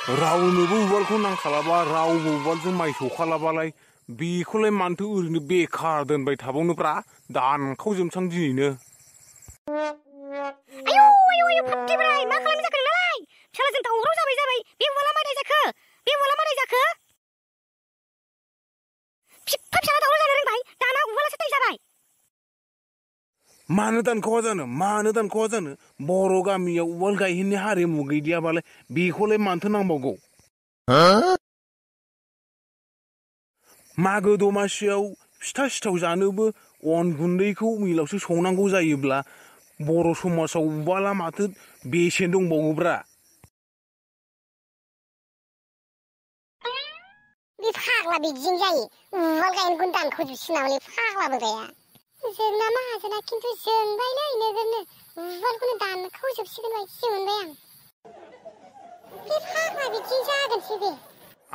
रावनोबो उवालखौ नांखालाबा रावबो उवालजों माइ सौखालाबालाय बेखौलाय मानोथो ओरैनो बेखार दोनबाय थाबावनोब्रा दानखावजोबसां दिनैनो। आयौ आयौ आयौ फाफ्लिब्राय मा खालामनो जाखो नोंनालाय? फिसालाजों दावराव जाबाय बे उवाला मारै जाखो? बे उवाला मारै जाखो? फिफा फिसाला दावराव जानो रोंबाय दाना उवालासो दै जाबाय। मानो दानखावा जानो बर' गामियाव उवाल गायहेननि हारिमु गैलियाबालाय बेखौलाय मानोथो नांबावगौ? मागो दमासियाव फिथा सिथाव जानोबो अन गुन्दैखौ मिलावसो सौनांगौ जायोब्ला बर' समाजाव उवाला माथो बेसेन दंबावोब्रा? बे फाग्ला बिदिजों जायो उवाल गायहेनखौनो दानखावजोबसिगोन नामालै फाग्ला बोराया। जोंना माहाजोना खिन्थु जोंबायलै नोगोरनो उवालखौनो दानखावजोबसिगोन बायदिसो मोनबाय आं। बे फाग्ला बिदिजों जागोनसै बे।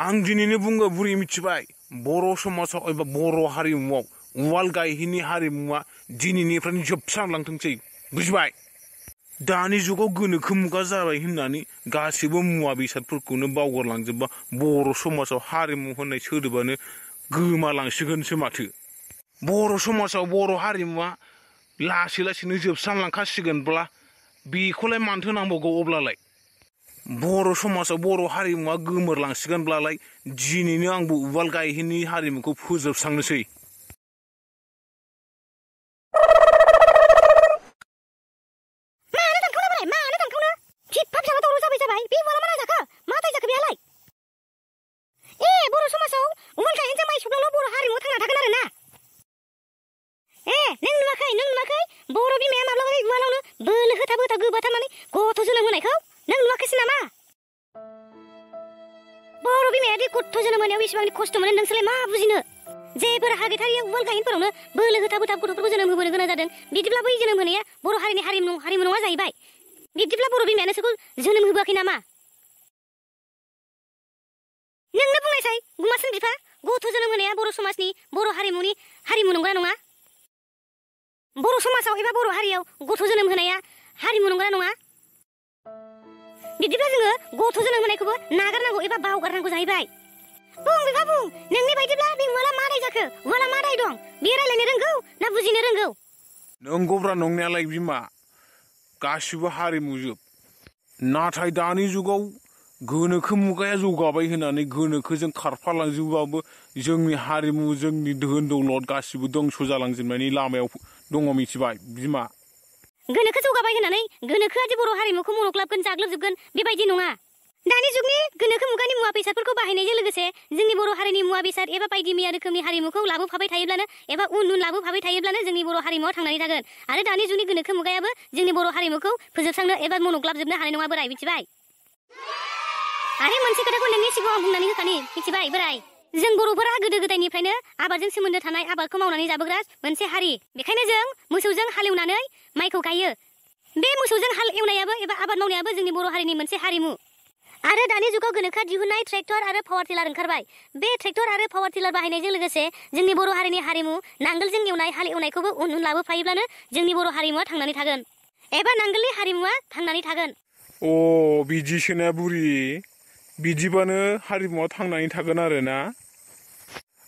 आं दिनैनो बुङो बुरि मिथिबाय बर' समाजाव एबा बर' हारिमुआव उवाल गायहेननि हारिमुवा दिनैनिफ्रायनो जोबस्रांलांथोंसै बुजिबाय? दानि जुगाव गोनोखो मुगा जाबाय होननानै गासैबो मुवा बेसादफोरखौनो बावगारलांजोबबा बर' समाजाव हारिमु होननाय सोदोबानो गोमालांसिगोनसो माथो। बर' समाजाव बर' हारिमुवा लासै लासैनो जोबस्रांलांखासिगोनब्ला बेखौलाय मानोथो नांबावगौ अब्लालाय? बर' समाजाव बर' हारिमुवा गोमोरलांसिगोनब्लालाय दिनैनो आंबो उवाल गायहेननि हारिमुखौ फोजोबस्रांनोसै। गथ' जोनोम होनायाव बेसेबां खस्थ' मोनो नोंसोरलाय मा बुजिनो? जेफोर हागैथारिया उवाल गायहेनफोरावनो बोलो होथाब गथ'फोरखौ जोनोम होबोनो गोनां जादों बिदिब्ला बै जोनोम होनाया बर' हारिनि हारिमु नङा जाहैबाय। बिदिब्ला बर' बिमाया नोंसोरखौ जोनोम होबोआखै नामा? नोंनो बुंनायसाय गुमासिन बिफा गथ' जोनोम होनाया बर' समाजनि बर' हारिमुनि हारिमु नंगौना नङा? बर' समाजाव एबा बर' हारियाव गथ' जोनोम होनाया हारिमु नंगौना नङा? बिदिब्ला जोङो गथ' जोनोम होनायखौबो नागारनांगौ एबा बावगारनांगौ जाहैबाय। बुं बिफा बुं नोंनि बायदिब्ला बे उवाला मा दाय जाखो? उवाला मा दाय दं? बे रायलायनो रोंगौ ना बुजिनो रोंगौ? नंगौब्रा नंनायालाय बिमा गासिबो हारिमुजोब। नाथाय दानि जुगाव गोनोखो मुगाया जौगाबाय होननानै गोनोखोजों खारफालांजोबाबो जोंनि हारिमु जोंनि धोन दौलत गासिबो दंस' जालांजोबनायनि लामायाव दङ मिथिबाय बिमा। गोनोखो जौगाबाय होननानै गोनोखोआदि बर' हारिमुखौ मनग्लाबगोन जाग्लोबजोबगोन बेबायदि नङा। दानि जुगनि गोनोखो मुगानि मुवा बेसादफोरखौ बाहायनायजों लोगोसे जोंनि बर' हारिनि मुवा बेसाद एबा बायदि मैया रोखोमनि हारिमुखौ लाबोफाबाय थायोब्लानो एबा उन लाबोफाबाय थायोब्लानो जोंनि बर' हारिमुआ थांनानै थागोन आरो दानि जुगनि गोनोखो मुगायाबो जोंनि बर' हारिमुखौ फोजोबस्रांनो एबा मनग्लाबजोबनो हानाय नङा बोराय मिथिबाय। आरो मोनसे खोथाखौ नोंनि सिगाङाव बुंनानै होखानि मिथिबाय बोराय। जों बर'फोरा गोदो गोदायनिफ्रायनो आबादजों सोमोन्दो थानाय आबादखौ मावनानै जाबोग्रा मोनसे हारि। बेखायनो जों मोसौजों हालेवनानै माइखौ गायो। बे मोसौजों हाल एवनायाबो एबा आबाद मावनायाबो जोंनि बर' हारिनि मोनसे हारिमु। आरो दानि जुगाव गोनोखोआ दिहुननाय ट्रेक्टर आरो पावार टिलार ओंखारबाय। बे ट्रेक्टर आरो पावार टिलार बाहायनायजों लोगोसे जोंनि बर' हारिनि हारिमु नांगोलजों एवनाय हाल एवनायखौबो उन लाबोफायोब्लानो जोंनि बर' हारिमुआ थांनानै थागोन एबा नांगोलनि हारिमुआ थांनानै थागोन। अ बिदिसोना बुरि बिदिबानो हारिमुआ थांनानै थागोन आरो ना?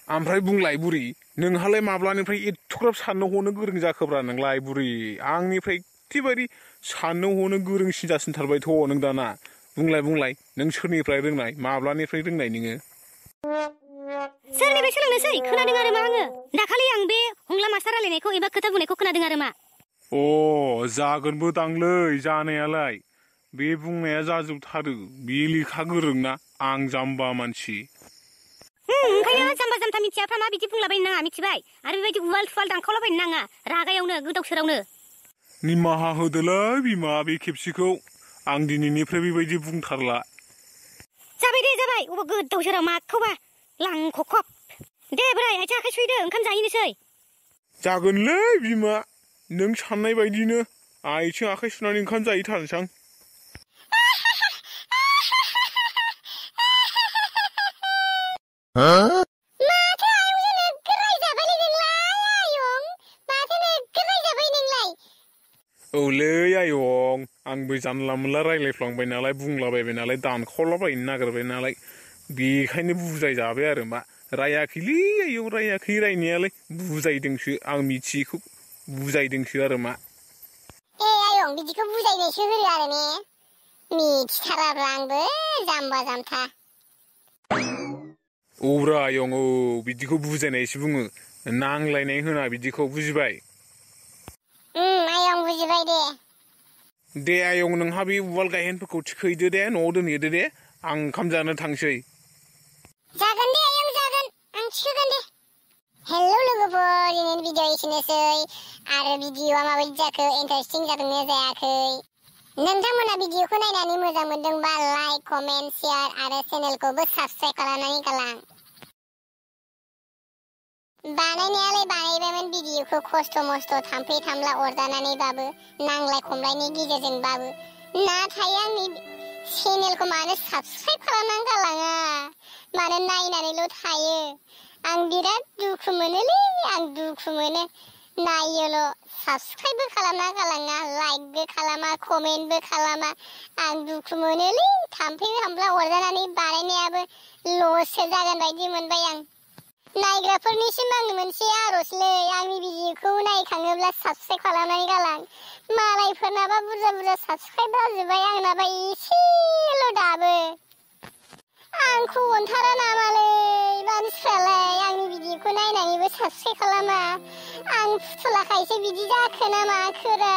ओमफ्राय बुंलाय बुरि नोंहालाय माब्लानिफ्राय एथ'ग्राब साननो हनो गोरों जाखोब्रा नोंलाय बुरि? आंनिफ्राय एखेबारे साननो हनो गोरोंसिन जासिनथारबायथ' नों दाना। बुंलाय नों सोरनिफ्राय रोंनाय माब्लानिफ्राय रोंनाय नोङो? सोरनिफ्राय सोलोंनोसै खोनादों आरो मा आङो दाखालि आं बे हंला मास्टार रायलायनायखौ एबा खोथा बुंनायखौ खोनादों आरो मा। अ जागोनबो दांलै जानायालाय बे बुंनाया जाजोबथारो बे लेखा गोरोंना आं जाम्बा मानसि। ओंखायनो जाम्बा जाम्था मिथियाफ्रा मा बिदि बुंलाबायनो नाङा मिथिबाय आरो बेबायदि उवाल थुवाल दानखावलाबायनो नाङा रागायावनो गोदाव सोरावनो। निमाहा होदोलै बिमा बे खेबसेखौ आं दिनैनिफ्राय बेबायदि बुंथारला। जाबाय दे जाबाय अबा गोदाव सोराव माखौबा लांख'खब। दे बोराय आथिं आखाइ सुहैदो ओंखाम जाहैनोसै। जागोनलै बिमा नों साननाय बायदिनो आथिं आखाइ सुनानै ओंखाम जाहैथारनोसां। माथो आयंजों नोगोर रायजाबायलै नोंलाय आयं माथो नोगोर रायजाबाय नोंलाय? औलै आयं आंबो जानला मोनला रायलायफ्लांबाय नालाय बुंलाबायबाय नालाय दानख'लाबायनो नागिरबाय नालाय बेखायनो बुजायजाबाय आरो मा रायाखैलै आयौ रायाखै रायनायालाय बुजायदोंसो आं मिथियैखौ बुजायदोंसो आरो मा आयं बिदिखौ बुजायनायसो होनो आरो ने मिथिथाराब्ला आंबो जाम्बा जाम्था औब्रा आयं औ बिदिखौ बुजायनायसो बुङो नांलायनाय होना बिदिखौ बुजिबाय आयं बुजिबाय दे आयं नोंहा बे उवाल गायहेनफोरखौ थिखैदो दे न'आव दोनहैदो दे आं ओंखाम जानो थांसै जागोन दे आयं जागोन आं थिखोगोन दे हेलौ लोगोफोर दिनैनि भिडिअ एसेनोसै आरो भिडिअआ माबायदि जाखो इन्टारेस्टिं जादोंना जायाखै नोंथांमोना भिडिअखौ नायनानै मोजां मोनदोंबा लाइक कमेन्ट शेयार आरो चेनेलखौबो साबस्क्राइब खालामनानै गालां बानायनायालाय बानायबायमोन भिडिअखौ खस्थ' मस्थ' थाम्फै थामला अरजानानैबाबो नांलाय खमलायनि गेजेरजोंबाबो नाथाय आंनि चेनेलखौ मानो साबस्क्राइब खालामनानै गालाङा मानो नायनानैल' थायो आं बिराद दुखु मोनोलै आं दुखु मोनो नायोल' साबस्क्राइबबो खालामना गालाङा लाइकबो खालामा कमेन्टबो खालामा आं दुखु मोनोलै थाम्फै थामला अरजानानै बानायनायाबो लससो जागोन बायदि मोनबाय आं नायग्राफोरनिसिम आंनि मोनसे आर'जलै आंनि भिडिअखौ नायखाङोब्ला साबस्क्राइब खालामनानै गालां मालायफोरनाबा बुरजा बुरजा साबस्क्राइब जाजोब्बाय आंनाबा एसेल' दाबो आंखौ अनथारा नामालै मानसिफ्रालाय आंनि भिडिअखौ नायनानैबो साबस्क्राइब खालामा आं फुथुलाखायसो बिदि जाखो ना माखोरा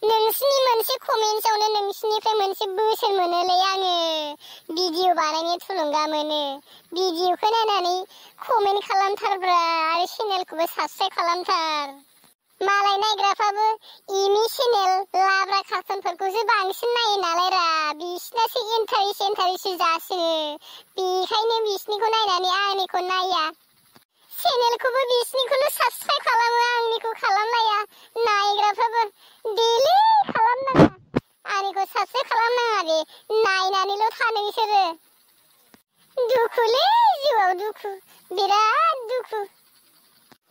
नोंसिनि मोनसे कमेन्टसावनो नोंसिनिफ्राय मोनसे बोसोन मोनोलै आङो भिडिअ बानायनो थुलुंगा मोनो भिडिअखौ नायनानै कमेन्ट खालामथारब्रा आरो चेनेलखौबो साबस्क्राइब खालामथार मालाय नायग्राफ्राबो इमि चेनेल लाब्रा कार्टुनफोरखौसो बांसिन नायो नालाय रा बिसिनासो इन्टारेस्ट जासिनो बेखायनो बिसिनिखौ नायनानै आंनिखौ नाया चेनेलखौबो बिसिनिखौल' साबस्क्राइब खालामो आंनिखौ खालामलाया नायग्राफ्राबो देलै खालामनाङा आंनिखौ साबस्क्राइब खालामनाङा दे नायनानैल' था नोंसोरो दुखुलै जिउआव दुखु बिराद दुखु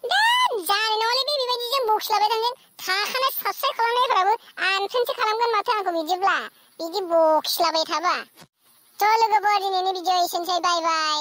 दा जानाय नङालै बेबायदिजों बखिलाबाय थांगोन थाखानाय साबस्क्राइब खालामनायफ्राबो आनफोरसो खालामगोन माथो आंखौ बिदि बखिलाबाय थाबा थ' लोगोफोर दिनैनि भिडिअ एसेनोसै बाय बाय